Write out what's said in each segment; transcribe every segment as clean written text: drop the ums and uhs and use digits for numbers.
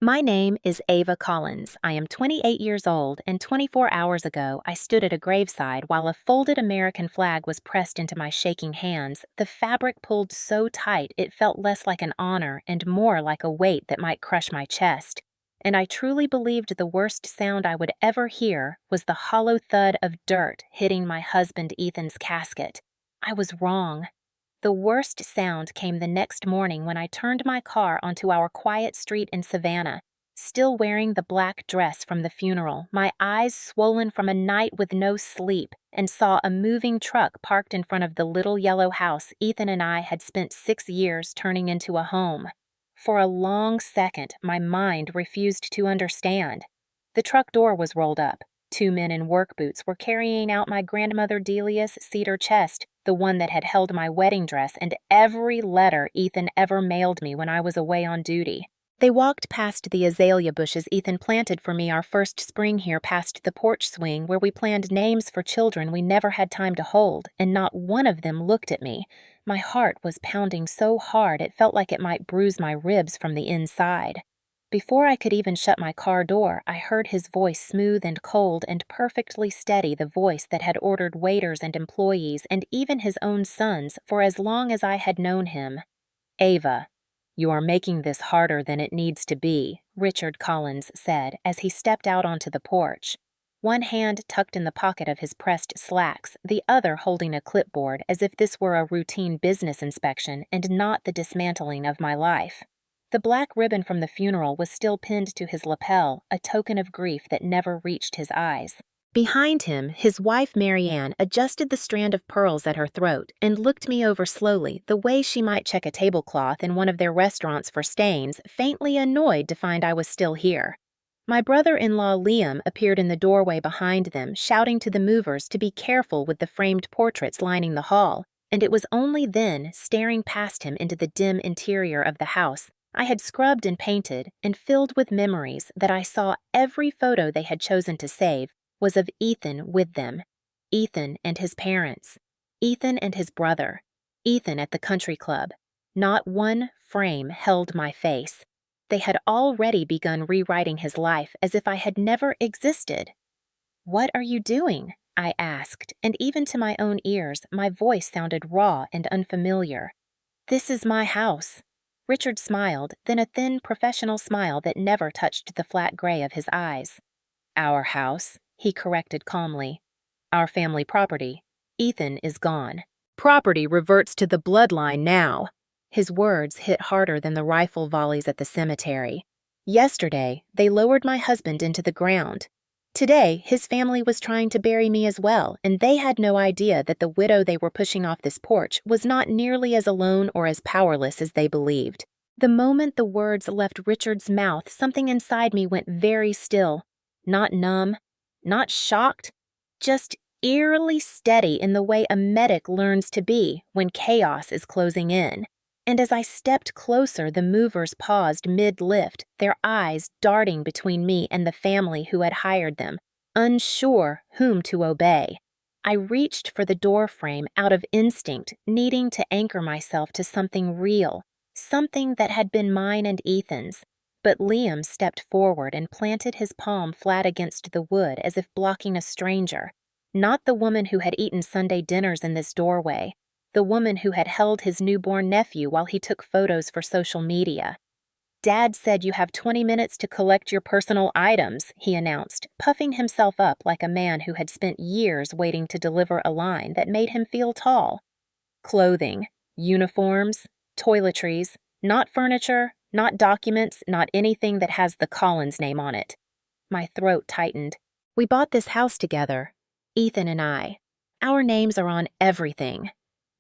My name is Ava Collins. I am 28 years old, and 24 hours ago, I stood at a graveside while a folded American flag was pressed into my shaking hands, the fabric pulled so tight it felt less like an honor and more like a weight that might crush my chest. And I truly believed the worst sound I would ever hear was the hollow thud of dirt hitting my husband Ethan's casket. I was wrong. The worst sound came the next morning when I turned my car onto our quiet street in Savannah, still wearing the black dress from the funeral, my eyes swollen from a night with no sleep, and saw a moving truck parked in front of the little yellow house Ethan and I had spent 6 years turning into a home. For a long second, my mind refused to understand. The truck door was rolled up. Two men in work boots were carrying out my grandmother Delia's cedar chest, the one that had held my wedding dress and every letter Ethan ever mailed me when I was away on duty. They walked past the azalea bushes Ethan planted for me our first spring here, past the porch swing where we planned names for children we never had time to hold, and not one of them looked at me. My heart was pounding so hard it felt like it might bruise my ribs from the inside. Before I could even shut my car door, I heard his voice, smooth and cold and perfectly steady, the voice that had ordered waiters and employees and even his own sons for as long as I had known him. "Ava, you are making this harder than it needs to be," Richard Collins said as he stepped out onto the porch. One hand tucked in the pocket of his pressed slacks, the other holding a clipboard as if this were a routine business inspection and not the dismantling of my life. The black ribbon from the funeral was still pinned to his lapel, a token of grief that never reached his eyes. Behind him, his wife Marianne adjusted the strand of pearls at her throat and looked me over slowly, the way she might check a tablecloth in one of their restaurants for stains, faintly annoyed to find I was still here. My brother-in-law Liam appeared in the doorway behind them, shouting to the movers to be careful with the framed portraits lining the hall, and it was only then, staring past him into the dim interior of the house, I had scrubbed and painted and filled with memories that I saw every photo they had chosen to save was of Ethan with them. Ethan and his parents. Ethan and his brother. Ethan at the country club. Not one frame held my face. They had already begun rewriting his life as if I had never existed. "What are you doing?" I asked, and even to my own ears, my voice sounded raw and unfamiliar. "This is my house." Richard smiled, then a thin, professional smile that never touched the flat gray of his eyes. "Our house," he corrected calmly. "Our family property. Ethan is gone. Property reverts to the bloodline now." His words hit harder than the rifle volleys at the cemetery. Yesterday, they lowered my husband into the ground. Today, his family was trying to bury me as well, and they had no idea that the widow they were pushing off this porch was not nearly as alone or as powerless as they believed. The moment the words left Richard's mouth, something inside me went very still. Not numb, not shocked, just eerily steady in the way a medic learns to be when chaos is closing in. And as I stepped closer, the movers paused mid-lift, their eyes darting between me and the family who had hired them, unsure whom to obey. I reached for the door frame out of instinct, needing to anchor myself to something real, something that had been mine and Ethan's. But Liam stepped forward and planted his palm flat against the wood as if blocking a stranger, not the woman who had eaten Sunday dinners in this doorway, the woman who had held his newborn nephew while he took photos for social media. "Dad said you have 20 minutes to collect your personal items," he announced, puffing himself up like a man who had spent years waiting to deliver a line that made him feel tall. "Clothing, uniforms, toiletries, not furniture, not documents, not anything that has the Collins name on it." My throat tightened. "We bought this house together, Ethan and I. Our names are on everything."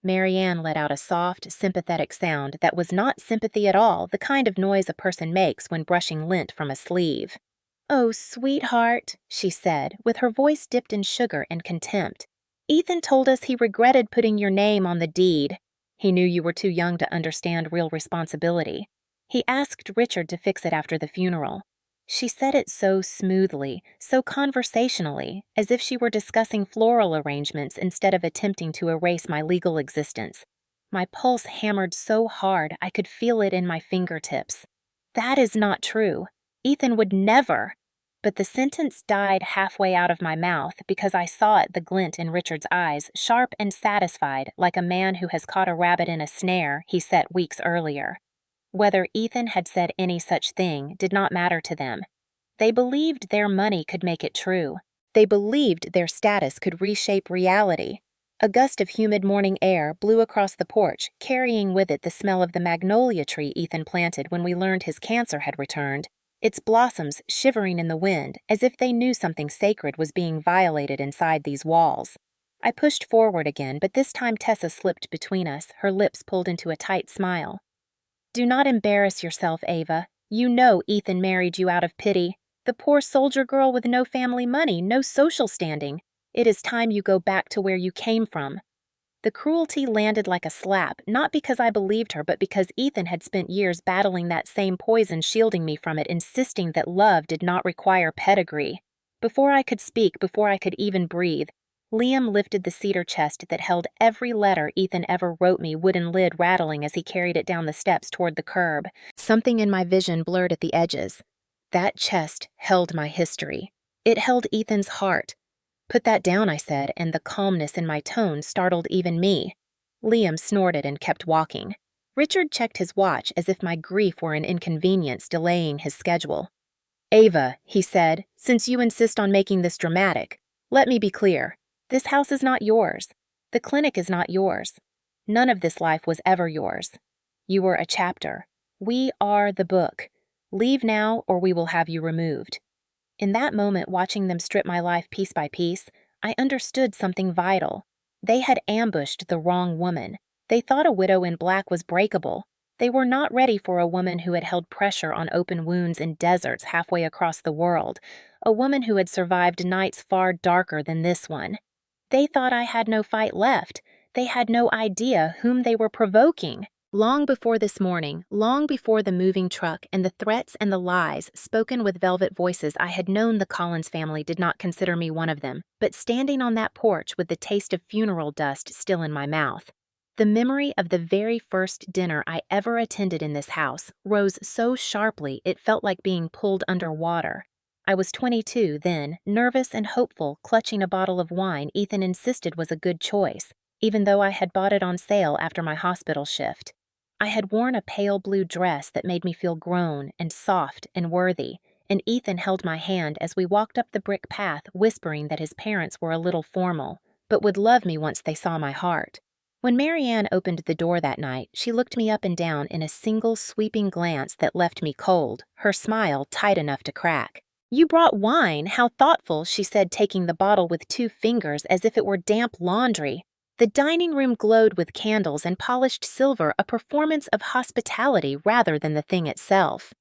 Marianne let out a soft, sympathetic sound that was not sympathy at all, the kind of noise a person makes when brushing lint from a sleeve. "Oh, sweetheart," she said, with her voice dipped in sugar and contempt. "Ethan told us he regretted putting your name on the deed. He knew you were too young to understand real responsibility. He asked Richard to fix it after the funeral." She said it so smoothly, so conversationally, as if she were discussing floral arrangements instead of attempting to erase my legal existence. My pulse hammered so hard I could feel it in my fingertips. "That is not true." Ethan would never. But the sentence died halfway out of my mouth because I saw it, the glint in Richard's eyes, sharp and satisfied, like a man who has caught a rabbit in a snare he set weeks earlier. Whether Ethan had said any such thing did not matter to them. They believed their money could make it true. They believed their status could reshape reality. A gust of humid morning air blew across the porch, carrying with it the smell of the magnolia tree Ethan planted when we learned his cancer had returned, its blossoms shivering in the wind as if they knew something sacred was being violated inside these walls. I pushed forward again, but this time Tessa slipped between us, her lips pulled into a tight smile. "Do not embarrass yourself, Ava. You know Ethan married you out of pity. The poor soldier girl with no family money, no social standing. It is time you go back to where you came from." The cruelty landed like a slap, not because I believed her, but because Ethan had spent years battling that same poison, shielding me from it, insisting that love did not require pedigree. Before I could speak, before I could even breathe, Liam lifted the cedar chest that held every letter Ethan ever wrote me, wooden lid rattling as he carried it down the steps toward the curb. Something in my vision blurred at the edges. That chest held my history. It held Ethan's heart. "Put that down," I said, and the calmness in my tone startled even me. Liam snorted and kept walking. Richard checked his watch as if my grief were an inconvenience delaying his schedule. "Ava," he said, "since you insist on making this dramatic, let me be clear. This house is not yours. The clinic is not yours. None of this life was ever yours. You were a chapter. We are the book. Leave now or we will have you removed." In that moment, watching them strip my life piece by piece, I understood something vital. They had ambushed the wrong woman. They thought a widow in black was breakable. They were not ready for a woman who had held pressure on open wounds in deserts halfway across the world, a woman who had survived nights far darker than this one. They thought I had no fight left. They had no idea whom they were provoking. Long before this morning, long before the moving truck and the threats and the lies spoken with velvet voices, I had known the Collins family did not consider me one of them, but standing on that porch with the taste of funeral dust still in my mouth, the memory of the very first dinner I ever attended in this house rose so sharply it felt like being pulled under water. I was 22 then, nervous and hopeful, clutching a bottle of wine Ethan insisted was a good choice, even though I had bought it on sale after my hospital shift. I had worn a pale blue dress that made me feel grown and soft and worthy, and Ethan held my hand as we walked up the brick path, whispering that his parents were a little formal, but would love me once they saw my heart. When Marianne opened the door that night, she looked me up and down in a single sweeping glance that left me cold, her smile tight enough to crack. "You brought wine, how thoughtful," she said, taking the bottle with 2 fingers as if it were damp laundry. The dining room glowed with candles and polished silver, a performance of hospitality rather than the thing itself.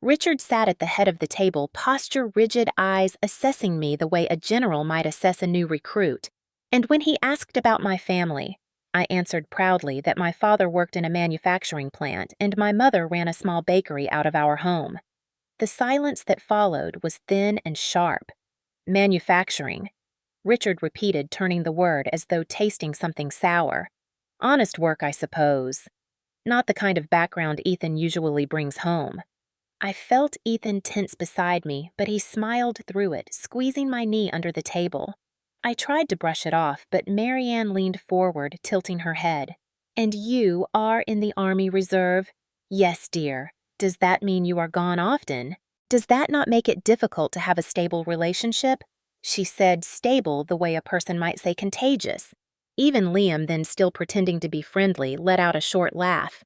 Richard sat at the head of the table, posture rigid, eyes assessing me the way a general might assess a new recruit. And when he asked about my family, I answered proudly that my father worked in a manufacturing plant and my mother ran a small bakery out of our home. The silence that followed was thin and sharp. "Manufacturing," Richard repeated, turning the word as though tasting something sour. "Honest work, I suppose. Not the kind of background Ethan usually brings home." I felt Ethan tense beside me, but he smiled through it, squeezing my knee under the table. I tried to brush it off, but Marianne leaned forward, tilting her head. "And you are in the Army Reserve?" "Yes, dear. Does that mean you are gone often? Does that not make it difficult to have a stable relationship?" She said stable the way a person might say contagious. Even Liam, then still pretending to be friendly, let out a short laugh.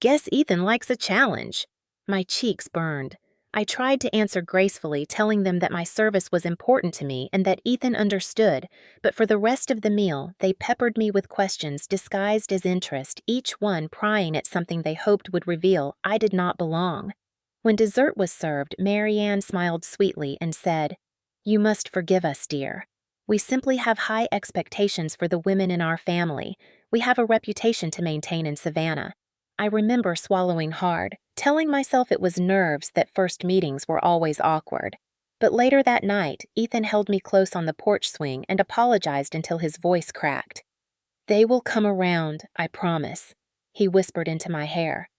"Guess Ethan likes a challenge." My cheeks burned. I tried to answer gracefully, telling them that my service was important to me and that Ethan understood, but for the rest of the meal, they peppered me with questions disguised as interest, each one prying at something they hoped would reveal I did not belong. When dessert was served, Marianne smiled sweetly and said, "You must forgive us, dear. We simply have high expectations for the women in our family. We have a reputation to maintain in Savannah." I remember swallowing hard, telling myself it was nerves that first meetings were always awkward. But later that night, Ethan held me close on the porch swing and apologized until his voice cracked. "They will come around, I promise," he whispered into my hair.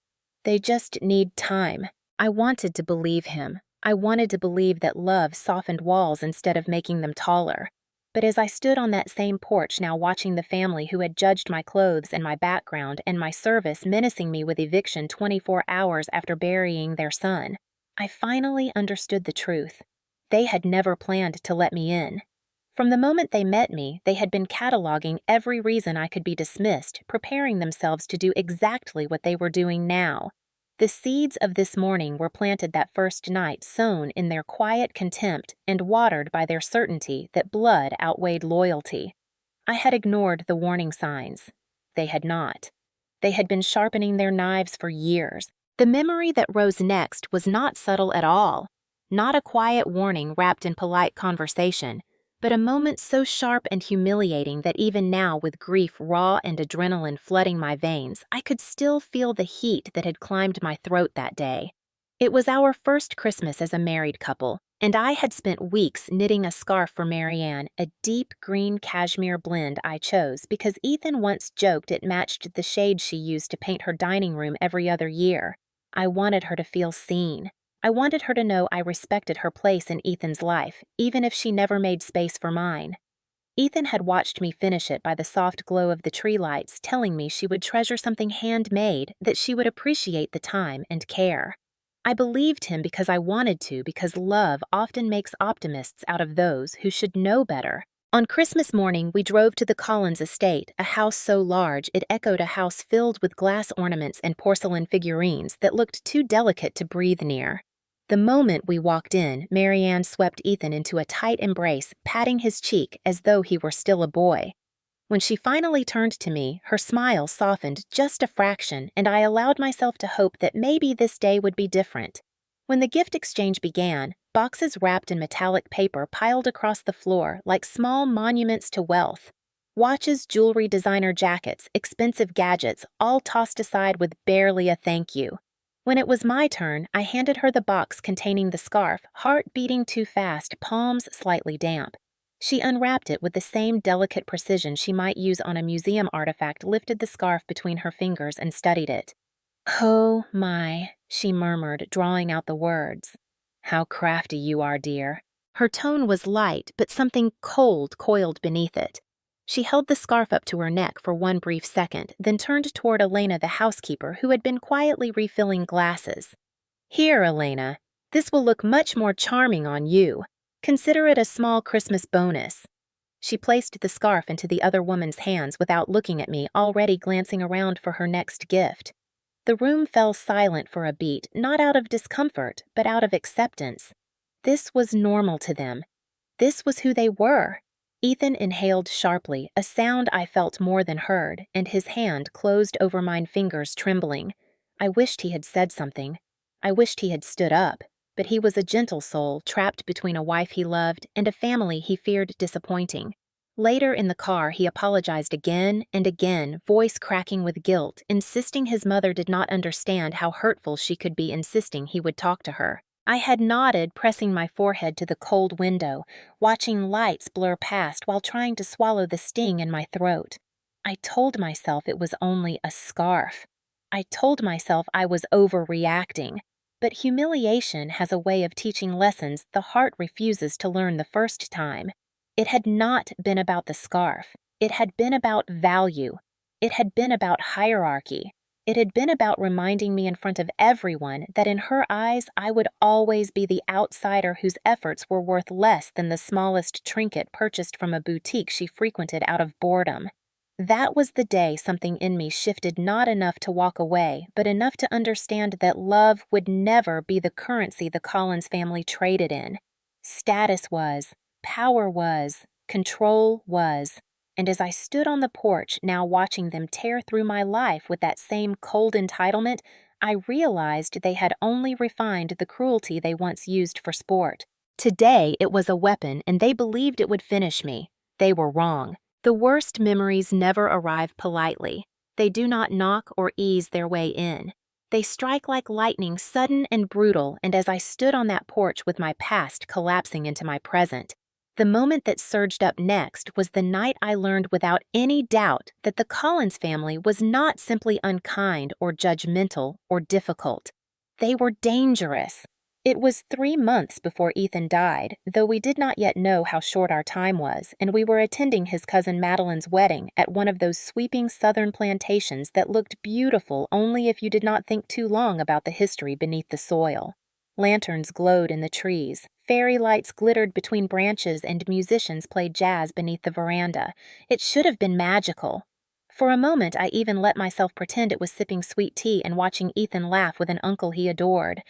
"They just need time." I wanted to believe him, I wanted to believe that love softened walls instead of making them taller. But as I stood on that same porch now watching the family who had judged my clothes and my background and my service menacing me with eviction 24 hours after burying their son, I finally understood the truth. They had never planned to let me in. From the moment they met me, they had been cataloging every reason I could be dismissed, preparing themselves to do exactly what they were doing now. The seeds of this morning were planted that first night, sown in their quiet contempt and watered by their certainty that blood outweighed loyalty. I had ignored the warning signs. They had not. They had been sharpening their knives for years. The memory that rose next was not subtle at all, not a quiet warning wrapped in polite conversation, but a moment so sharp and humiliating that even now, with grief raw and adrenaline flooding my veins, I could still feel the heat that had climbed my throat that day. It was our first Christmas as a married couple, and I had spent weeks knitting a scarf for Marianne, a deep green cashmere blend I chose because Ethan once joked it matched the shade she used to paint her dining room every other year. I wanted her to feel seen. I wanted her to know I respected her place in Ethan's life, even if she never made space for mine. Ethan had watched me finish it by the soft glow of the tree lights, telling me she would treasure something handmade, that she would appreciate the time and care. I believed him because I wanted to, because love often makes optimists out of those who should know better. On Christmas morning, we drove to the Collins estate, a house so large it echoed a house filled with glass ornaments and porcelain figurines that looked too delicate to breathe near. The moment we walked in, Marianne swept Ethan into a tight embrace, patting his cheek as though he were still a boy. When she finally turned to me, her smile softened just a fraction, and I allowed myself to hope that maybe this day would be different. When the gift exchange began, boxes wrapped in metallic paper piled across the floor like small monuments to wealth. Watches, jewelry, designer jackets, expensive gadgets, all tossed aside with barely a thank you. When it was my turn, I handed her the box containing the scarf, heart beating too fast, palms slightly damp. She unwrapped it with the same delicate precision she might use on a museum artifact, lifted the scarf between her fingers, and studied it. "Oh, my," she murmured, drawing out the words. "How crafty you are, dear." Her tone was light, but something cold coiled beneath it. She held the scarf up to her neck for one brief second, then turned toward Elena, the housekeeper, who had been quietly refilling glasses. "Here, Elena, this will look much more charming on you. Consider it a small Christmas bonus." She placed the scarf into the other woman's hands without looking at me, already glancing around for her next gift. The room fell silent for a beat, not out of discomfort, but out of acceptance. This was normal to them. This was who they were. Ethan inhaled sharply, a sound I felt more than heard, and his hand closed over mine, fingers trembling. I wished he had said something. I wished he had stood up, but he was a gentle soul trapped between a wife he loved and a family he feared disappointing. Later in the car, he apologized again and again, voice cracking with guilt, insisting his mother did not understand how hurtful she could be, insisting he would talk to her. I had nodded, pressing my forehead to the cold window, watching lights blur past while trying to swallow the sting in my throat. I told myself it was only a scarf. I told myself I was overreacting. But humiliation has a way of teaching lessons the heart refuses to learn the first time. It had not been about the scarf. It had been about value. It had been about hierarchy. It had been about reminding me in front of everyone that in her eyes I would always be the outsider whose efforts were worth less than the smallest trinket purchased from a boutique she frequented out of boredom. That was the day something in me shifted, not enough to walk away, but enough to understand that love would never be the currency the Collins family traded in. Status was, power was, control was. And as I stood on the porch, now watching them tear through my life with that same cold entitlement, I realized they had only refined the cruelty they once used for sport. Today it was a weapon, and they believed it would finish me. They were wrong. The worst memories never arrive politely. They do not knock or ease their way in. They strike like lightning, sudden and brutal, and as I stood on that porch with my past collapsing into my present, the moment that surged up next was the night I learned without any doubt that the Collins family was not simply unkind or judgmental or difficult. They were dangerous. It was 3 months before Ethan died, though we did not yet know how short our time was, and we were attending his cousin Madeline's wedding at one of those sweeping southern plantations that looked beautiful only if you did not think too long about the history beneath the soil. Lanterns glowed in the trees, fairy lights glittered between branches, and musicians played jazz beneath the veranda. It should have been magical. For a moment, I even let myself pretend it was sipping sweet tea and watching Ethan laugh with an uncle he adored.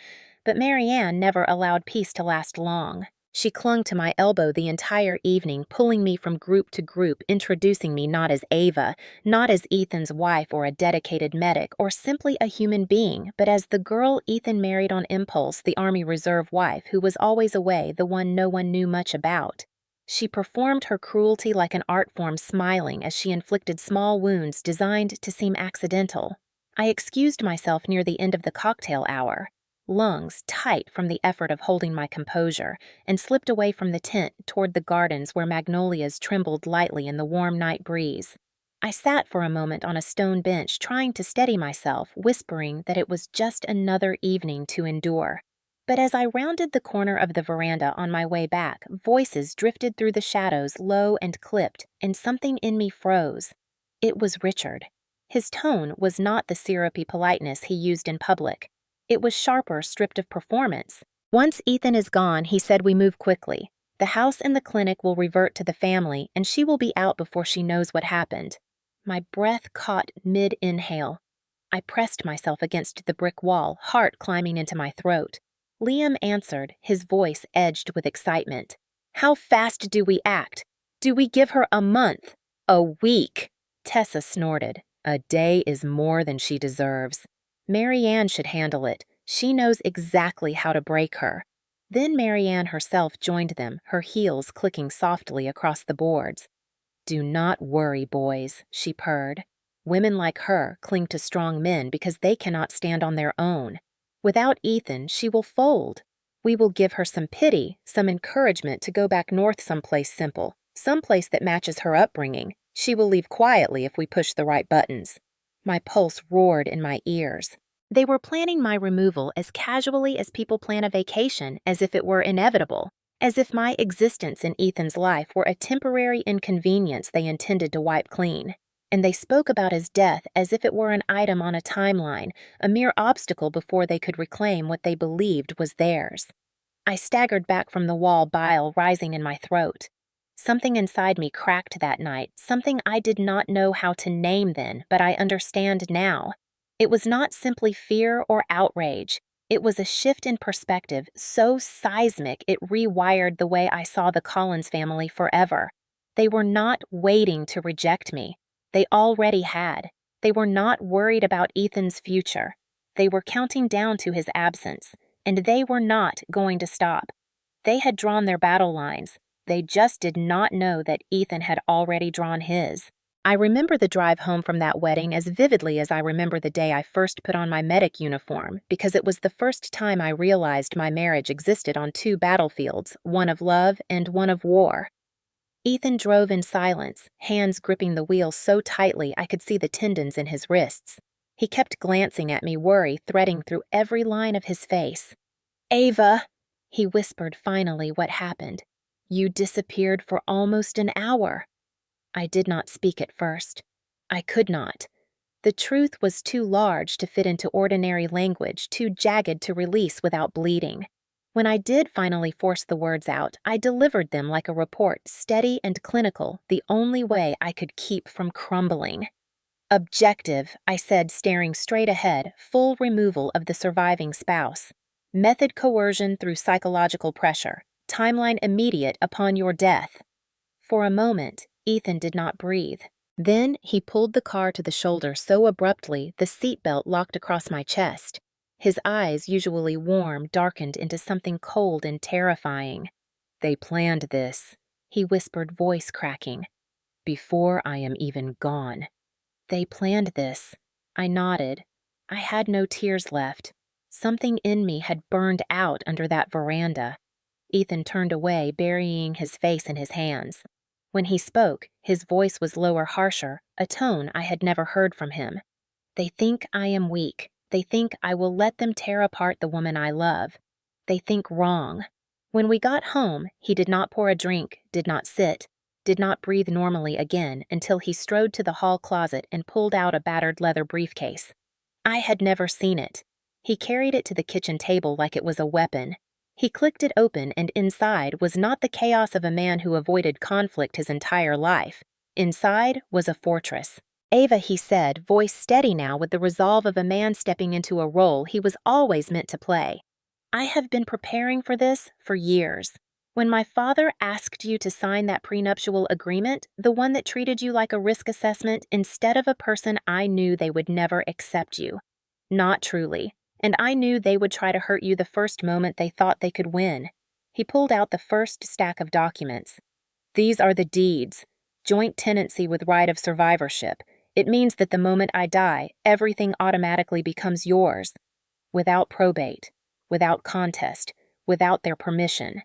But Marianne never allowed peace to last long. She clung to my elbow the entire evening, pulling me from group to group, introducing me not as Ava, not as Ethan's wife or a dedicated medic, or simply a human being, but as the girl Ethan married on impulse, the Army Reserve wife who was always away, the one no one knew much about. She performed her cruelty like an art form, smiling as she inflicted small wounds designed to seem accidental. I excused myself near the end of the cocktail hour, lungs tight from the effort of holding my composure, and slipped away from the tent toward the gardens where magnolias trembled lightly in the warm night breeze. I sat for a moment on a stone bench, trying to steady myself, whispering that it was just another evening to endure. But as I rounded the corner of the veranda on my way back, voices drifted through the shadows, low and clipped, and something in me froze. It was Richard. His tone was not the syrupy politeness he used in public. It was sharper, stripped of performance. Once Ethan is gone, he said, we move quickly. The house and the clinic will revert to the family, and she will be out before she knows what happened. My breath caught mid-inhale. I pressed myself against the brick wall, heart climbing into my throat. Liam answered, his voice edged with excitement. How fast do we act? Do we give her a month? A week? Tessa snorted. A day is more than she deserves. Marianne should handle it. She knows exactly how to break her. Then Marianne herself joined them, her heels clicking softly across the boards. Do not worry, boys, she purred. Women like her cling to strong men because they cannot stand on their own. Without Ethan, she will fold. We will give her some pity, some encouragement to go back north someplace simple, someplace that matches her upbringing. She will leave quietly if we push the right buttons. My pulse roared in my ears. They were planning my removal as casually as people plan a vacation, as if it were inevitable, as if my existence in Ethan's life were a temporary inconvenience they intended to wipe clean. And they spoke about his death as if it were an item on a timeline, a mere obstacle before they could reclaim what they believed was theirs. I staggered back from the wall, bile rising in my throat. Something inside me cracked that night, something I did not know how to name then, but I understand now. It was not simply fear or outrage. It was a shift in perspective so seismic it rewired the way I saw the Collins family forever. They were not waiting to reject me. They already had. They were not worried about Ethan's future. They were counting down to his absence, and they were not going to stop. They had drawn their battle lines. They just did not know that Ethan had already drawn his. I remember the drive home from that wedding as vividly as I remember the day I first put on my medic uniform, because it was the first time I realized my marriage existed on two battlefields, one of love and one of war. Ethan drove in silence, hands gripping the wheel so tightly I could see the tendons in his wrists. He kept glancing at me, worry threading through every line of his face. Ava, he whispered finally what happened. You disappeared for almost an hour. I did not speak at first. I could not. The truth was too large to fit into ordinary language, too jagged to release without bleeding. When I did finally force the words out, I delivered them like a report, steady and clinical, the only way I could keep from crumbling. Objective, I said, staring straight ahead, full removal of the surviving spouse. Method coercion through psychological pressure. Timeline immediate upon your death. For a moment, Ethan did not breathe. Then he pulled the car to the shoulder so abruptly the seatbelt locked across my chest. His eyes, usually warm, darkened into something cold and terrifying. They planned this, he whispered, voice cracking, before I am even gone. They planned this. I nodded. I had no tears left. Something in me had burned out under that veranda. Ethan turned away, burying his face in his hands. When he spoke, his voice was lower, harsher, a tone I had never heard from him. They think I am weak. They think I will let them tear apart the woman I love. They think wrong. When we got home, he did not pour a drink, did not sit, did not breathe normally again until he strode to the hall closet and pulled out a battered leather briefcase. I had never seen it. He carried it to the kitchen table like it was a weapon. He clicked it open, and inside was not the chaos of a man who avoided conflict his entire life. Inside was a fortress. "Ava," he said, voice steady now with the resolve of a man stepping into a role he was always meant to play. "I have been preparing for this for years. When my father asked you to sign that prenuptial agreement, the one that treated you like a risk assessment instead of a person, I knew they would never accept you. Not truly. And I knew they would try to hurt you the first moment they thought they could win." He pulled out the first stack of documents. "These are the deeds. Joint tenancy with right of survivorship. It means that the moment I die, everything automatically becomes yours. Without probate, without contest, without their permission."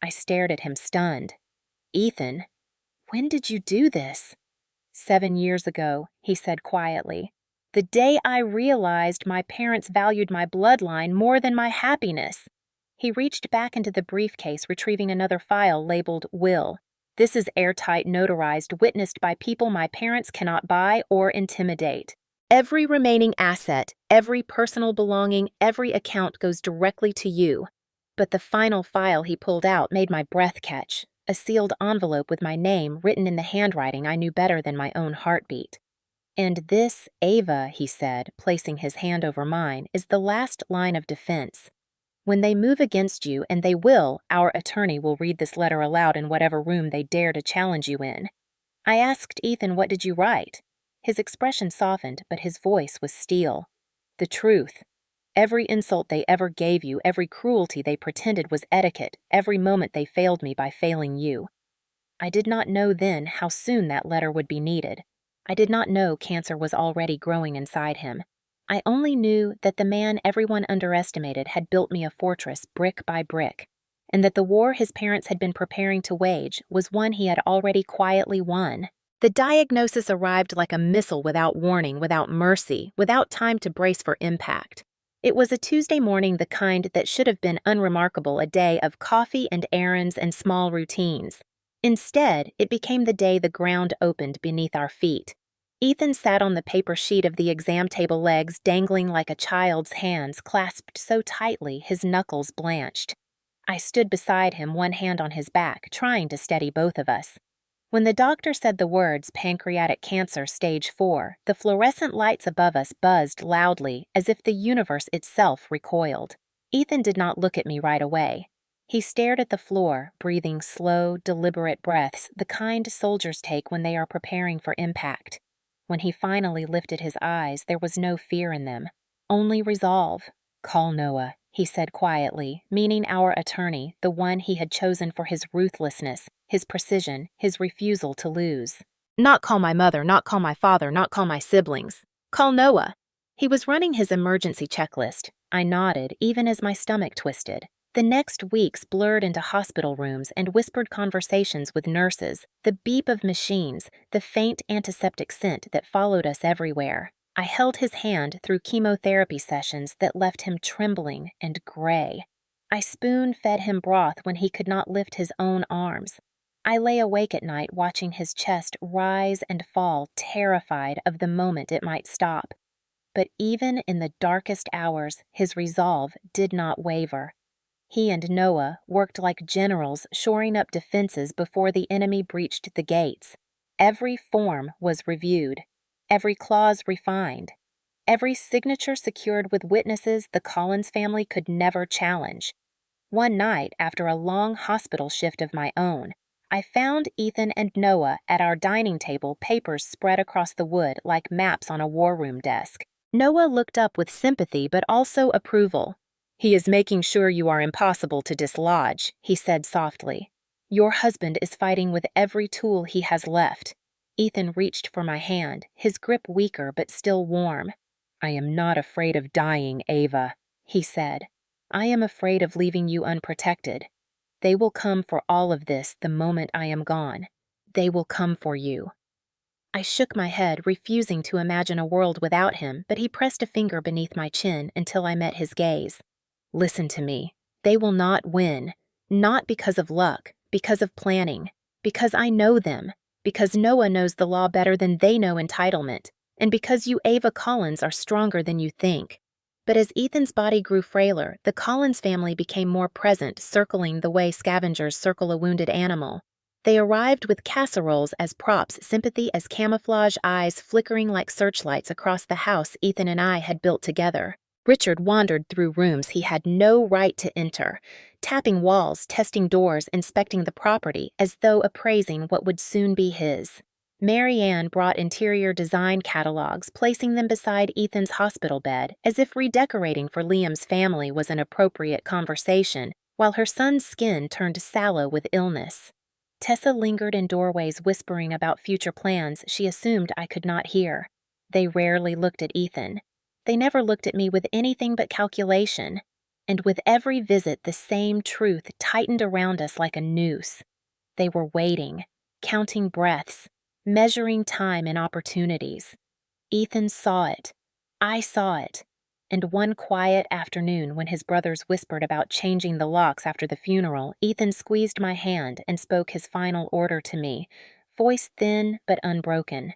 I stared at him stunned. "Ethan, when did you do this?" "7 years ago," he said quietly. "The day I realized my parents valued my bloodline more than my happiness." He reached back into the briefcase, retrieving another file labeled Will. "This is airtight, notarized, witnessed by people my parents cannot buy or intimidate. Every remaining asset, every personal belonging, every account goes directly to you." But the final file he pulled out made my breath catch, a sealed envelope with my name written in the handwriting I knew better than my own heartbeat. "And this, Ava," he said, placing his hand over mine, "is the last line of defense. When they move against you, and they will, our attorney will read this letter aloud in whatever room they dare to challenge you in." I asked Ethan, "What did you write?" His expression softened, but his voice was steel. "The truth. Every insult they ever gave you, every cruelty they pretended was etiquette, every moment they failed me by failing you." I did not know then how soon that letter would be needed. I did not know cancer was already growing inside him. I only knew that the man everyone underestimated had built me a fortress brick by brick, and that the war his parents had been preparing to wage was one he had already quietly won. The diagnosis arrived like a missile, without warning, without mercy, without time to brace for impact. It was a Tuesday morning, the kind that should have been unremarkable, a day of coffee and errands and small routines. Instead, it became the day the ground opened beneath our feet. Ethan sat on the paper sheet of the exam table, legs dangling like a child's, hands clasped so tightly his knuckles blanched. I stood beside him, one hand on his back, trying to steady both of us. When the doctor said the words pancreatic cancer stage 4, the fluorescent lights above us buzzed loudly as if the universe itself recoiled. Ethan did not look at me right away. He stared at the floor, breathing slow, deliberate breaths, the kind soldiers take when they are preparing for impact. When he finally lifted his eyes, there was no fear in them, only resolve. "Call Noah," he said quietly, meaning our attorney, the one he had chosen for his ruthlessness, his precision, his refusal to lose. "Not call my mother, not call my father, not call my siblings. Call Noah." He was running his emergency checklist. I nodded, even as my stomach twisted. The next weeks blurred into hospital rooms and whispered conversations with nurses, the beep of machines, the faint antiseptic scent that followed us everywhere. I held his hand through chemotherapy sessions that left him trembling and gray. I spoon-fed him broth when he could not lift his own arms. I lay awake at night watching his chest rise and fall, terrified of the moment it might stop. But even in the darkest hours, his resolve did not waver. He and Noah worked like generals, shoring up defenses before the enemy breached the gates. Every form was reviewed, every clause refined, every signature secured with witnesses the Collins family could never challenge. One night, after a long hospital shift of my own, I found Ethan and Noah at our dining table, papers spread across the wood like maps on a war room desk. Noah looked up with sympathy but also approval. "He is making sure you are impossible to dislodge," he said softly. "Your husband is fighting with every tool he has left." Ethan reached for my hand, his grip weaker but still warm. "I am not afraid of dying, Ava," he said. "I am afraid of leaving you unprotected. They will come for all of this the moment I am gone. They will come for you." I shook my head, refusing to imagine a world without him, but he pressed a finger beneath my chin until I met his gaze. "Listen to me. They will not win. Not because of luck, because of planning. Because I know them. Because Noah knows the law better than they know entitlement. And because you Ava Collins are stronger than you think. But as Ethan's body grew frailer, the Collins family became more present, circling the way scavengers circle a wounded animal. They arrived with casseroles as props, sympathy as camouflage, eyes flickering like searchlights across the house Ethan and I had built together. Richard wandered through rooms he had no right to enter, tapping walls, testing doors, inspecting the property, as though appraising what would soon be his. Mary Ann brought interior design catalogs, placing them beside Ethan's hospital bed, as if redecorating for Liam's family was an appropriate conversation, while her son's skin turned sallow with illness. Tessa lingered in doorways whispering about future plans she assumed I could not hear. They rarely looked at Ethan. They never looked at me with anything but calculation. And with every visit the same truth tightened around us like a noose. They were waiting, counting breaths, measuring time and opportunities. Ethan saw it. I saw it. And one quiet afternoon when his brothers whispered about changing the locks after the funeral, Ethan squeezed my hand and spoke his final order to me, voice thin but unbroken.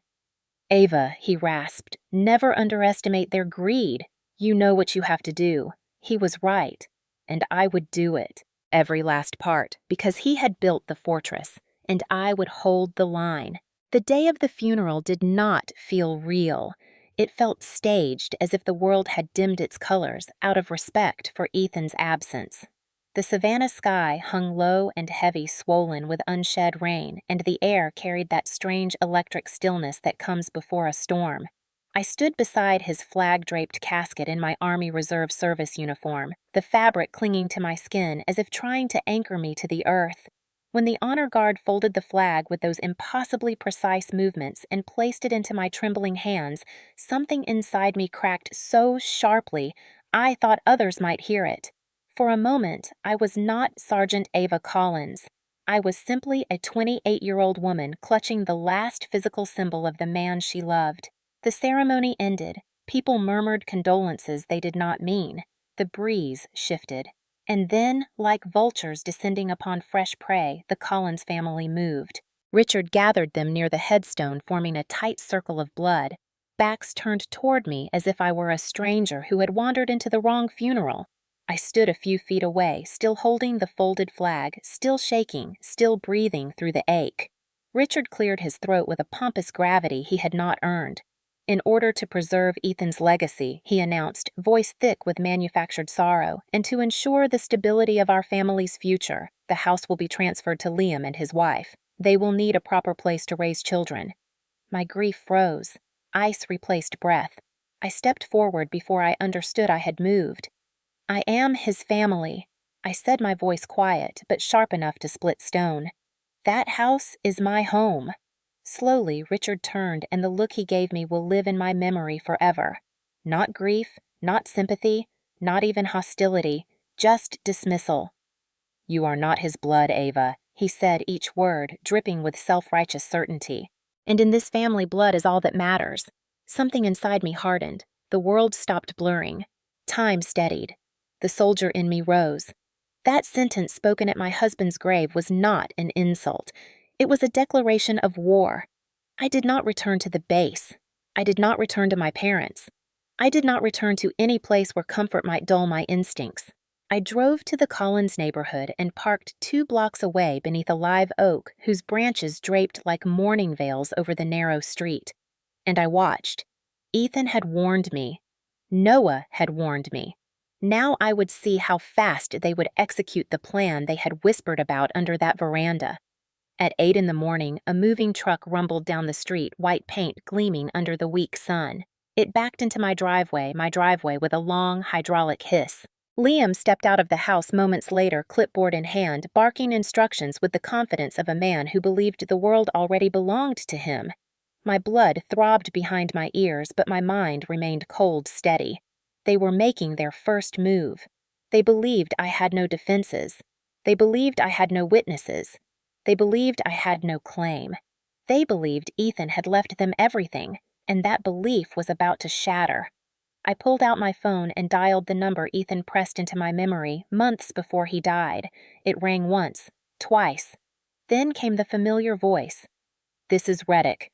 "Ava," he rasped, "never underestimate their greed. You know what you have to do." He was right, and I would do it, every last part, because he had built the fortress, and I would hold the line. The day of the funeral did not feel real. It felt staged, as if the world had dimmed its colors out of respect for Ethan's absence. The savannah sky hung low and heavy, swollen with unshed rain, and the air carried that strange electric stillness that comes before a storm. I stood beside his flag-draped casket in my Army Reserve Service uniform, the fabric clinging to my skin as if trying to anchor me to the earth. When the honor guard folded the flag with those impossibly precise movements and placed it into my trembling hands, something inside me cracked so sharply I thought others might hear it. For a moment, I was not Sergeant Ava Collins. I was simply a 28-year-old woman clutching the last physical symbol of the man she loved. The ceremony ended. People murmured condolences they did not mean. The breeze shifted. And then, like vultures descending upon fresh prey, the Collins family moved. Richard gathered them near the headstone, forming a tight circle of blood, backs turned toward me as if I were a stranger who had wandered into the wrong funeral. I stood a few feet away, still holding the folded flag, still shaking, still breathing through the ache. Richard cleared his throat with a pompous gravity he had not earned. In order to preserve Ethan's legacy, he announced, voice thick with manufactured sorrow, and to ensure the stability of our family's future, the house will be transferred to Liam and his wife. They will need a proper place to raise children. My grief froze. Ice replaced breath. I stepped forward before I understood I had moved. "I am his family," I said, my voice quiet, but sharp enough to split stone. "That house is my home." Slowly, Richard turned, and the look he gave me will live in my memory forever. Not grief, not sympathy, not even hostility, just dismissal. "You are not his blood, Ava," he said, each word dripping with self-righteous certainty. "And in this family, blood is all that matters." Something inside me hardened. The world stopped blurring. Time steadied. The soldier in me rose. That sentence spoken at my husband's grave was not an insult. It was a declaration of war. I did not return to the base. I did not return to my parents. I did not return to any place where comfort might dull my instincts. I drove to the Collins neighborhood and parked 2 blocks away beneath a live oak whose branches draped like mourning veils over the narrow street. And I watched. Ethan had warned me. Noah had warned me. Now I would see how fast they would execute the plan they had whispered about under that veranda. At 8 in the morning, a moving truck rumbled down the street, white paint gleaming under the weak sun. It backed into my driveway with a long hydraulic hiss. Liam stepped out of the house moments later, clipboard in hand, barking instructions with the confidence of a man who believed the world already belonged to him. My blood throbbed behind my ears, but my mind remained cold steady. They were making their first move. They believed I had no defenses. They believed I had no witnesses. They believed I had no claim. They believed Ethan had left them everything, and that belief was about to shatter. I pulled out my phone and dialed the number Ethan pressed into my memory months before he died. It rang once, twice. Then came the familiar voice. "This is Reddick."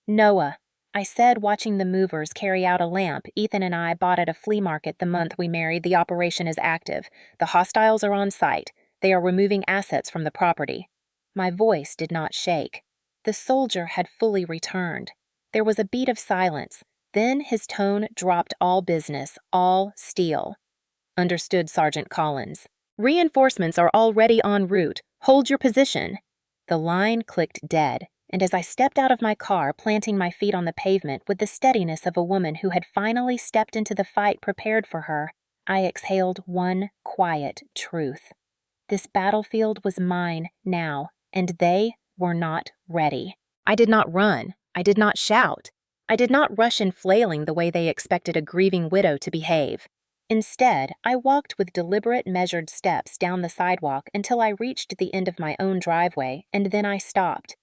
"Noah," I said, watching the movers carry out a lamp Ethan and I bought at a flea market the month we married. "The operation is active. The hostiles are on site. They are removing assets from the property." My voice did not shake. The soldier had fully returned. There was a beat of silence. Then his tone dropped all business, all steel. "Understood, Sergeant Collins. Reinforcements are already en route. Hold your position." The line clicked dead, and as I stepped out of my car, planting my feet on the pavement with the steadiness of a woman who had finally stepped into the fight prepared for her, I exhaled one quiet truth. This battlefield was mine now, and they were not ready. I did not run. I did not shout. I did not rush in flailing the way they expected a grieving widow to behave. Instead, I walked with deliberate, measured steps down the sidewalk until I reached the end of my own driveway, and then I stopped.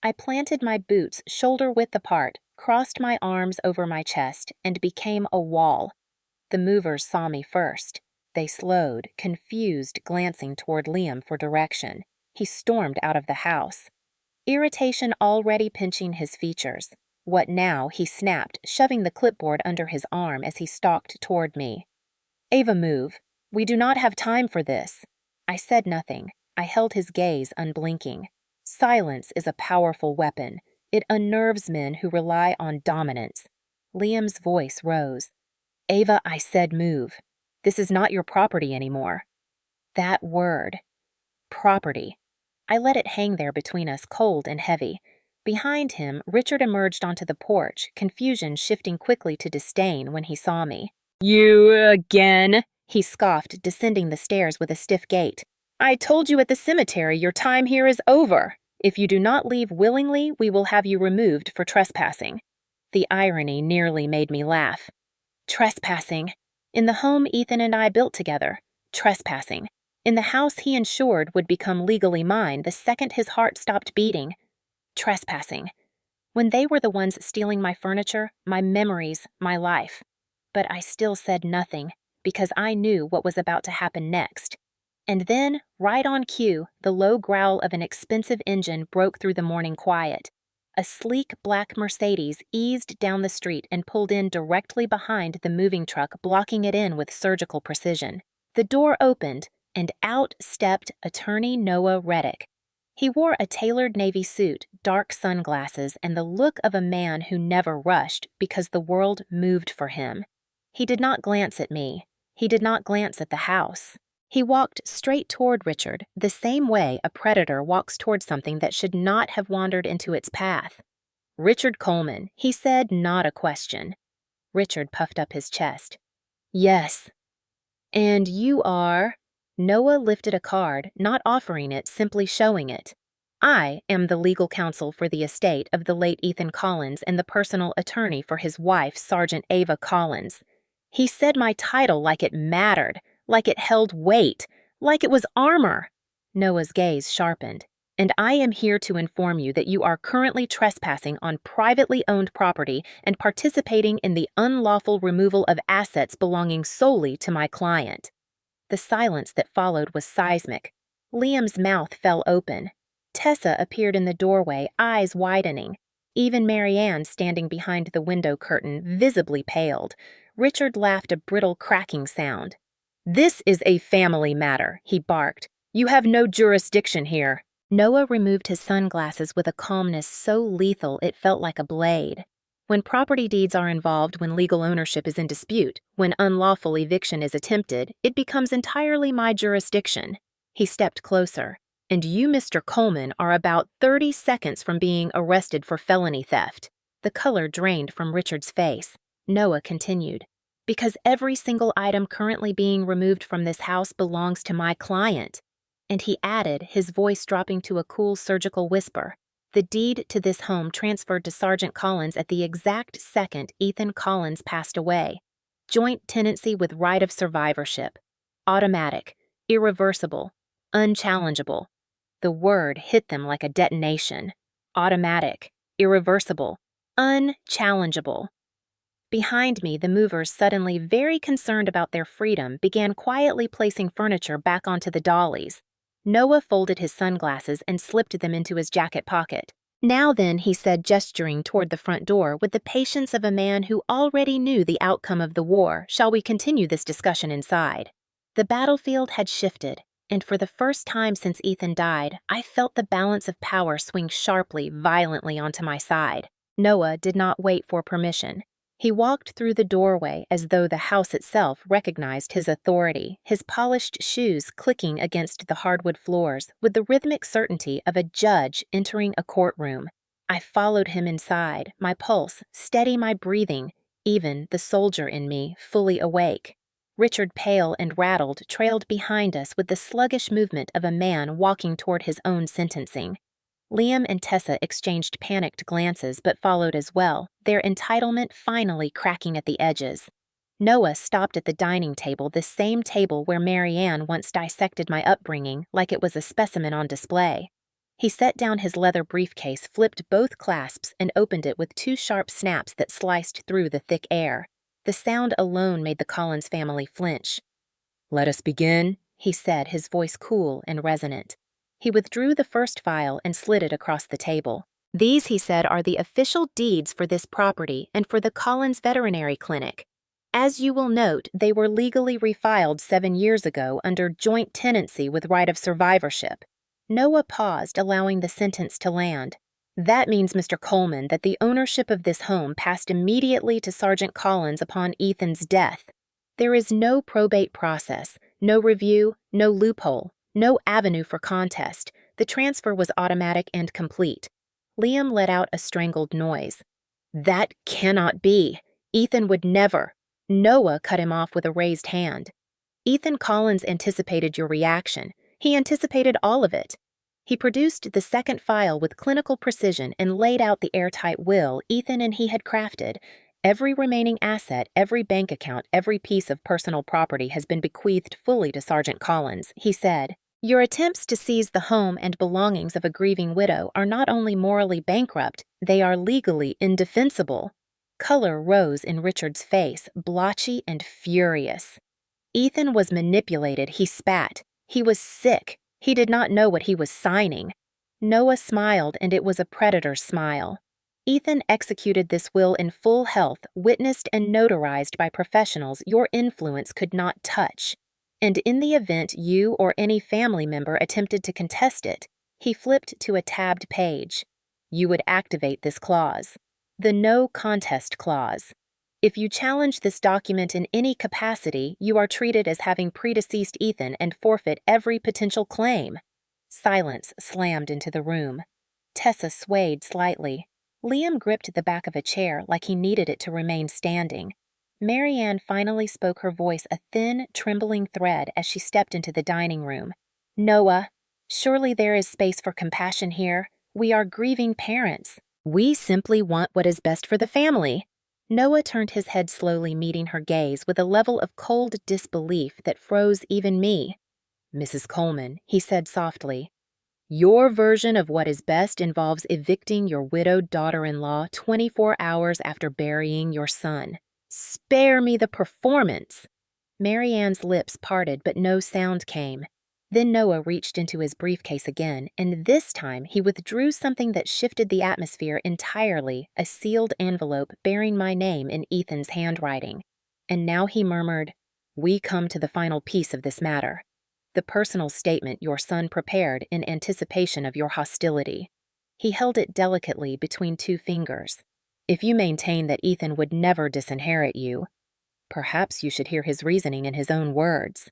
I planted my boots shoulder-width apart, crossed my arms over my chest, and became a wall. The movers saw me first. They slowed, confused, glancing toward Liam for direction. He stormed out of the house. Irritation already pinching his features. "What now?" he snapped, shoving the clipboard under his arm as he stalked toward me. "Ava, move. We do not have time for this." I said nothing. I held his gaze unblinking. Silence is a powerful weapon. It unnerves men who rely on dominance. Liam's voice rose. "Ava, I said move. This is not your property anymore." That word. Property. I let it hang there between us, cold and heavy. Behind him, Richard emerged onto the porch, confusion shifting quickly to disdain when he saw me. "You again?" he scoffed, descending the stairs with a stiff gait. "I told you at the cemetery your time here is over. If you do not leave willingly, we will have you removed for trespassing." The irony nearly made me laugh. Trespassing. In the home Ethan and I built together. Trespassing. In the house he ensured would become legally mine the second his heart stopped beating. Trespassing. When they were the ones stealing my furniture, my memories, my life. But I still said nothing, because I knew what was about to happen next. And then, right on cue, the low growl of an expensive engine broke through the morning quiet. A sleek black Mercedes eased down the street and pulled in directly behind the moving truck, blocking it in with surgical precision. The door opened, and out stepped Attorney Noah Reddick. He wore a tailored navy suit, dark sunglasses, and the look of a man who never rushed because the world moved for him. He did not glance at me. He did not glance at the house. He walked straight toward Richard, the same way a predator walks toward something that should not have wandered into its path. "Richard Coleman," he said, not a question. Richard puffed up his chest. "Yes." "And you are—" Noah lifted a card, not offering it, simply showing it. "I am the legal counsel for the estate of the late Ethan Collins and the personal attorney for his wife, Sergeant Ava Collins." He said my title like it mattered, like it held weight, like it was armor. Noah's gaze sharpened. "And I am here to inform you that you are currently trespassing on privately owned property and participating in the unlawful removal of assets belonging solely to my client." The silence that followed was seismic. Liam's mouth fell open. Tessa appeared in the doorway, eyes widening. Even Marianne, standing behind the window curtain, visibly paled. Richard laughed a brittle cracking sound. "This is a family matter," he barked. "You have no jurisdiction here." Noah removed his sunglasses with a calmness so lethal it felt like a blade. "When property deeds are involved, when legal ownership is in dispute, when unlawful eviction is attempted, it becomes entirely my jurisdiction." He stepped closer. "And you, Mr. Coleman, are about 30 seconds from being arrested for felony theft." The color drained from Richard's face. Noah continued. "Because every single item currently being removed from this house belongs to my client." And he added, his voice dropping to a cool surgical whisper, "The deed to this home transferred to Sergeant Collins at the exact second Ethan Collins passed away. Joint tenancy with right of survivorship. Automatic, irreversible, unchallengeable." The word hit them like a detonation. Automatic, irreversible, unchallengeable. Behind me, the movers, suddenly very concerned about their freedom, began quietly placing furniture back onto the dollies. Noah folded his sunglasses and slipped them into his jacket pocket. "Now then," he said, gesturing toward the front door with the patience of a man who already knew the outcome of the war, "shall we continue this discussion inside?" The battlefield had shifted, and for the first time since Ethan died, I felt the balance of power swing sharply, violently onto my side. Noah did not wait for permission. He walked through the doorway as though the house itself recognized his authority, his polished shoes clicking against the hardwood floors with the rhythmic certainty of a judge entering a courtroom. I followed him inside, my pulse steady, my breathing, even the soldier in me fully awake. Richard, pale and rattled, trailed behind us with the sluggish movement of a man walking toward his own sentencing. Liam and Tessa exchanged panicked glances but followed as well, their entitlement finally cracking at the edges. Noah stopped at the dining table, the same table where Marianne once dissected my upbringing like it was a specimen on display. He set down his leather briefcase, flipped both clasps, and opened it with two sharp snaps that sliced through the thick air. The sound alone made the Collins family flinch. "Let us begin," he said, his voice cool and resonant. He withdrew the first file and slid it across the table. "These," he said, "are the official deeds for this property and for the Collins Veterinary Clinic. As you will note, they were legally refiled 7 years ago under joint tenancy with right of survivorship." Noah paused, allowing the sentence to land. "That means, Mr. Coleman, that the ownership of this home passed immediately to Sergeant Collins upon Ethan's death. There is no probate process, no review, no loophole, no avenue for contest. The transfer was automatic and complete." Liam let out a strangled noise. "That cannot be. Ethan would never." Noah cut him off with a raised hand. "Ethan Collins anticipated your reaction. He anticipated all of it." He produced the second file with clinical precision and laid out the airtight will Ethan and he had crafted. "Every remaining asset, every bank account, every piece of personal property has been bequeathed fully to Sergeant Collins," he said. "Your attempts to seize the home and belongings of a grieving widow are not only morally bankrupt, they are legally indefensible." Color rose in Richard's face, blotchy and furious. Ethan was manipulated, he spat. He was sick. He did not know what he was signing. Noah smiled, and it was a predator's smile. "Ethan executed this will in full health, witnessed and notarized by professionals your influence could not touch. And in the event you or any family member attempted to contest it," he flipped to a tabbed page, "you would activate this clause, the no contest clause. If you challenge this document in any capacity, you are treated as having predeceased Ethan and forfeit every potential claim." Silence slammed into the room. Tessa swayed slightly. Liam gripped the back of a chair like he needed it to remain standing. Marianne finally spoke, her voice a thin, trembling thread as she stepped into the dining room. "Noah, surely there is space for compassion here. We are grieving parents. We simply want what is best for the family." Noah turned his head slowly, meeting her gaze with a level of cold disbelief that froze even me. "Mrs. Coleman," he said softly, "your version of what is best involves evicting your widowed daughter-in-law 24 hours after burying your son. Spare me the performance." Marianne's lips parted, but no sound came. Then Noah reached into his briefcase again, and this time he withdrew something that shifted the atmosphere entirely, a sealed envelope bearing my name in Ethan's handwriting. And now he murmured, "We come to the final piece of this matter. The personal statement your son prepared in anticipation of your hostility." He held it delicately between two fingers. "If you maintain that Ethan would never disinherit you, perhaps you should hear his reasoning in his own words."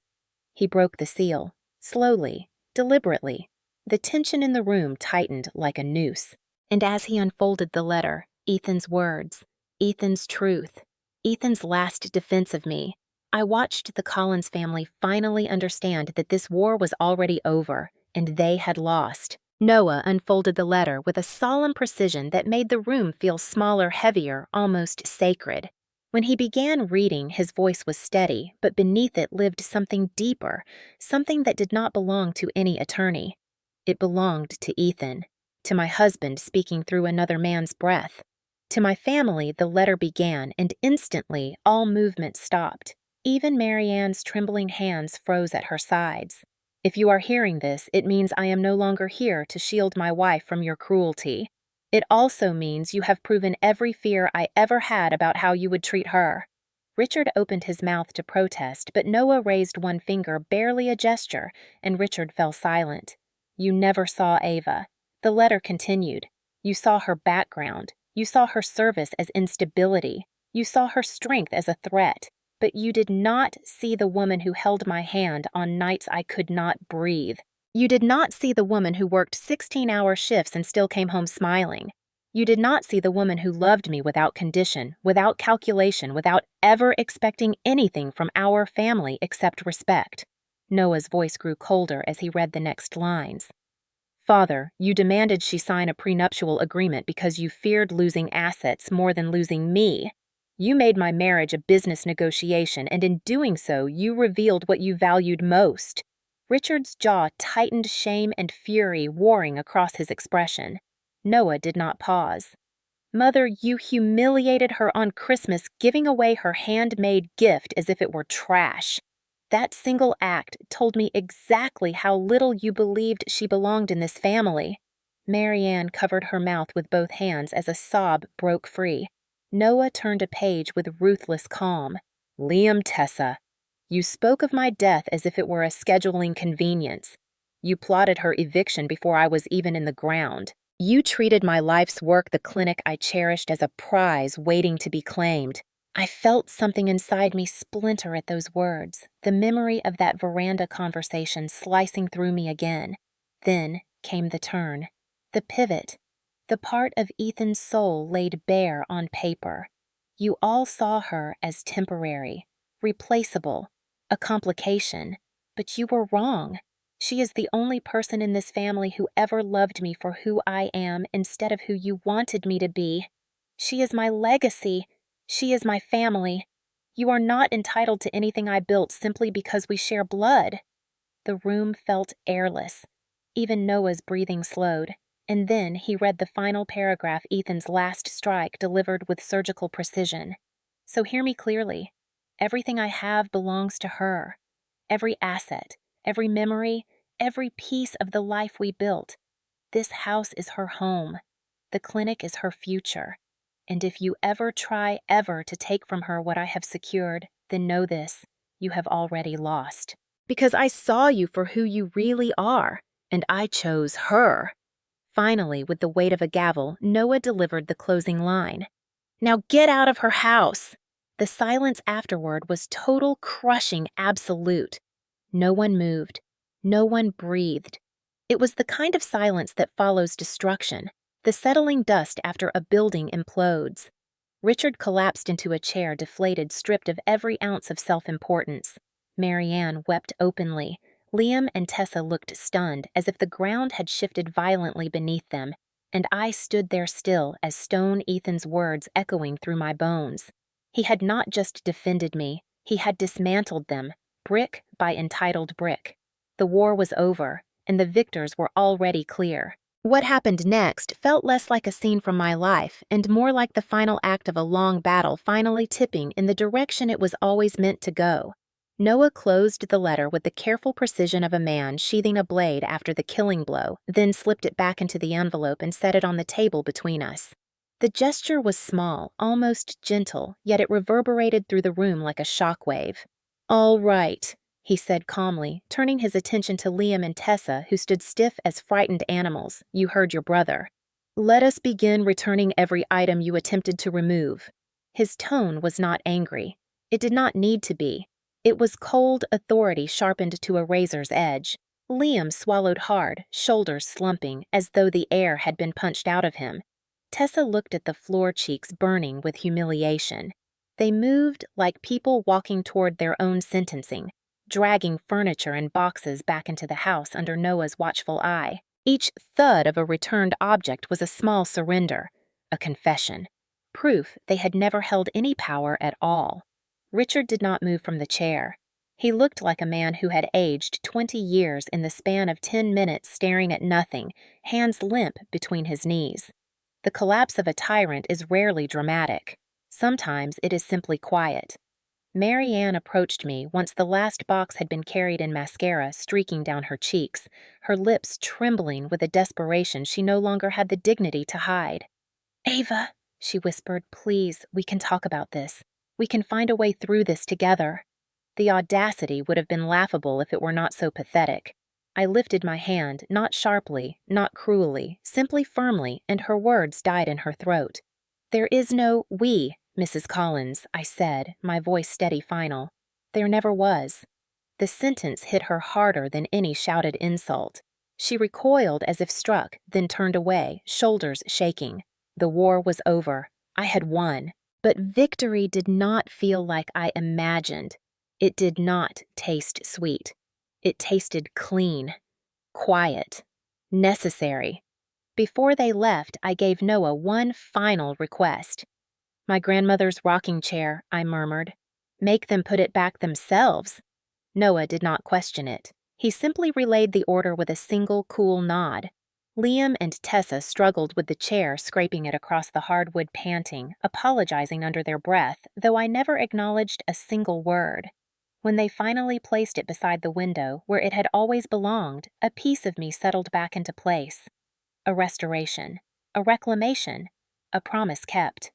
He broke the seal. Slowly, deliberately, the tension in the room tightened like a noose. And as he unfolded the letter, Ethan's words, Ethan's truth, Ethan's last defense of me, I watched the Collins family finally understand that this war was already over, and they had lost. Noah unfolded the letter with a solemn precision that made the room feel smaller, heavier, almost sacred. When he began reading, his voice was steady, but beneath it lived something deeper, something that did not belong to any attorney. It belonged to Ethan, to my husband speaking through another man's breath. To my family, the letter began, and instantly all movement stopped. Even Marianne's trembling hands froze at her sides. If you are hearing this, it means I am no longer here to shield my wife from your cruelty. It also means you have proven every fear I ever had about how you would treat her. Richard opened his mouth to protest, but Noah raised one finger, barely a gesture, and Richard fell silent. You never saw Ava. The letter continued. You saw her background. You saw her service as instability. You saw her strength as a threat. But you did not see the woman who held my hand on nights I could not breathe. You did not see the woman who worked 16-hour shifts and still came home smiling. You did not see the woman who loved me without condition, without calculation, without ever expecting anything from our family except respect. Noah's voice grew colder as he read the next lines. Father, you demanded she sign a prenuptial agreement because you feared losing assets more than losing me. You made my marriage a business negotiation, and in doing so, you revealed what you valued most. Richard's jaw tightened, shame and fury warring across his expression. Noah did not pause. Mother, you humiliated her on Christmas, giving away her handmade gift as if it were trash. That single act told me exactly how little you believed she belonged in this family. Marianne covered her mouth with both hands as a sob broke free. Noah turned a page with ruthless calm. Liam, Tessa, you spoke of my death as if it were a scheduling convenience. You plotted her eviction before I was even in the ground. You treated my life's work, the clinic I cherished, as a prize waiting to be claimed. I felt something inside me splinter at those words, the memory of that veranda conversation slicing through me again. Then came the turn, the pivot, the part of Ethan's soul laid bare on paper. You all saw her as temporary, replaceable, a complication, but you were wrong. She is the only person in this family who ever loved me for who I am instead of who you wanted me to be. She is my legacy. She is my family. You are not entitled to anything I built simply because we share blood. The room felt airless. Even Noah's breathing slowed, and then he read the final paragraph, Ethan's last strike delivered with surgical precision. So hear me clearly. Everything I have belongs to her. Every asset, every memory, every piece of the life we built. This house is her home. The clinic is her future. And if you ever try to take from her what I have secured, then know this, you have already lost. Because I saw you for who you really are, and I chose her. Finally, with the weight of a gavel, Noah delivered the closing line. Now get out of her house. The silence afterward was total, crushing, absolute. No one moved. No one breathed. It was the kind of silence that follows destruction, the settling dust after a building implodes. Richard collapsed into a chair, deflated, stripped of every ounce of self-importance. Marianne wept openly. Liam and Tessa looked stunned, as if the ground had shifted violently beneath them, and I stood there still as stone Ethan's words echoing through my bones. He had not just defended me, he had dismantled them, brick by entitled brick. The war was over, and the victors were already clear. What happened next felt less like a scene from my life and more like the final act of a long battle finally tipping in the direction it was always meant to go. Noah closed the letter with the careful precision of a man sheathing a blade after the killing blow, then slipped it back into the envelope and set it on the table between us. The gesture was small, almost gentle, yet it reverberated through the room like a shockwave. All right, he said calmly, turning his attention to Liam and Tessa, who stood stiff as frightened animals. You heard your brother. Let us begin returning every item you attempted to remove. His tone was not angry. It did not need to be. It was cold authority sharpened to a razor's edge. Liam swallowed hard, shoulders slumping, as though the air had been punched out of him. Tessa looked at the floor, cheeks burning with humiliation. They moved like people walking toward their own sentencing, dragging furniture and boxes back into the house under Noah's watchful eye. Each thud of a returned object was a small surrender, a confession, proof they had never held any power at all. Richard did not move from the chair. He looked like a man who had aged 20 years in the span of 10 minutes, staring at nothing, hands limp between his knees. The collapse of a tyrant is rarely dramatic. Sometimes it is simply quiet. Mary Ann approached me once the last box had been carried in mascara streaking down her cheeks, her lips trembling with a desperation she no longer had the dignity to hide. "Ava," she whispered, "please, we can talk about this. We can find a way through this together." The audacity would have been laughable if it were not so pathetic. I lifted my hand, not sharply, not cruelly, simply firmly, and her words died in her throat. "There is no we, Mrs. Collins," I said, my voice steady final. "There never was." The sentence hit her harder than any shouted insult. She recoiled as if struck, then turned away, shoulders shaking. The war was over. I had won. But victory did not feel like I imagined. It did not taste sweet. It tasted clean, quiet, necessary. Before they left, I gave Noah one final request. "My grandmother's rocking chair," I murmured. "Make them put it back themselves." Noah did not question it. He simply relayed the order with a single cool nod. Liam and Tessa struggled with the chair, scraping it across the hardwood, panting, apologizing under their breath, though I never acknowledged a single word. When they finally placed it beside the window, where it had always belonged, a piece of me settled back into place. A restoration, a reclamation, a promise kept.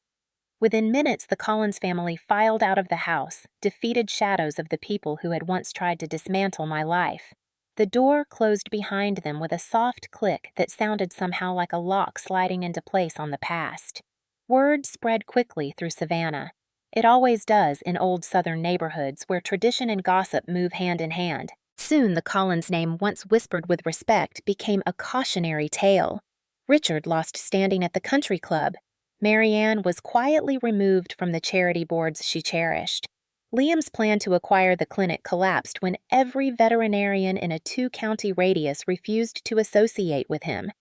Within minutes, the Collins family filed out of the house, defeated shadows of the people who had once tried to dismantle my life. The door closed behind them with a soft click that sounded somehow like a lock sliding into place on the past. Word spread quickly through Savannah. It always does in old Southern neighborhoods where tradition and gossip move hand in hand. Soon the Collins name, once whispered with respect, became a cautionary tale. Richard lost standing at the country club. Mary Ann was quietly removed from the charity boards she cherished. Liam's plan to acquire the clinic collapsed when every veterinarian in a 2-county radius refused to associate with him.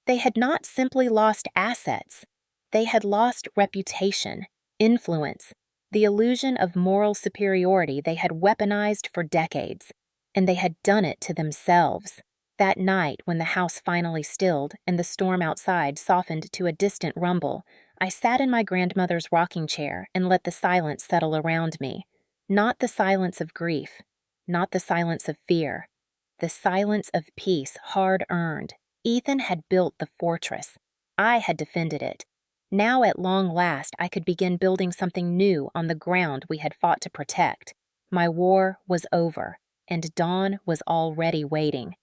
They had not simply lost assets. They had lost reputation, influence, the illusion of moral superiority they had weaponized for decades. And they had done it to themselves. That night, when the house finally stilled and the storm outside softened to a distant rumble, I sat in my grandmother's rocking chair and let the silence settle around me. Not the silence of grief, not the silence of fear, the silence of peace hard-earned. Ethan had built the fortress. I had defended it. Now at long last I could begin building something new on the ground we had fought to protect. My war was over, and dawn was already waiting.